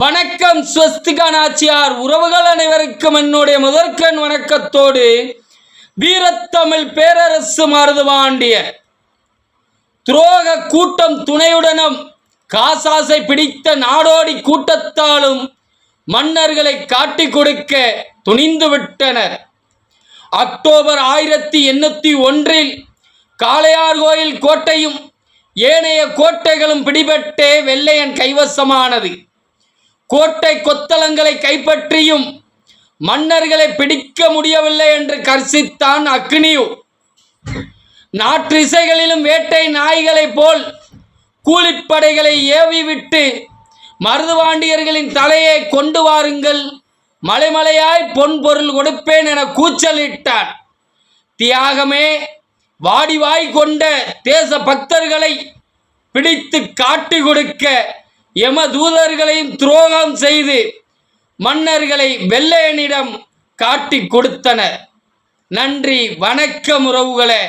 வணக்கம் ஸ்வஸ்திகா நாச்சியார் உறவுகள் அனைவருக்கும் என்னுடைய முதற்கண் வணக்கத்தோடு வீரத்தமிழ் பேரரசு மருதுபாண்டியர் துரோக கூட்டம் துணையுடனும் காசாசை பிடித்த நாடோடி கூட்டத்தாலும் மன்னர்களை காட்டிக் கொடுக்க துணிந்து விட்டனர். அக்டோபர் 1801 காளையார்கோயில் கோட்டையும் ஏனைய கோட்டைகளும் பிடிபட்டே வெள்ளையன் கைவசமானது. கோட்டை கொத்தளங்களை கைப்பற்றியும் மன்னர்களை பிடிக்க முடியவில்லை என்று கர்சித்தான் அக்னியு. நாற்றிசைகளிலும் வேட்டை நாய்களைப் போல் கூலிப்படைகளை ஏவி விட்டு மருதுபாண்டியர்களின் தலையை கொண்டு வாருங்கள், மலைமலையாய் பொன் பொருள் கொடுப்பேன் என கூச்சலிட்டான். தியாகமே வாடிவாய் கொண்ட தேச பக்தர்களை பிடித்து காட்டி கொடுக்க யமதூதர்களையும் துரோகம் செய்து மன்னர்களை வெள்ளையனிடம் காட்டி கொடுத்தனர். நன்றி, வணக்கம் உறவுகளே.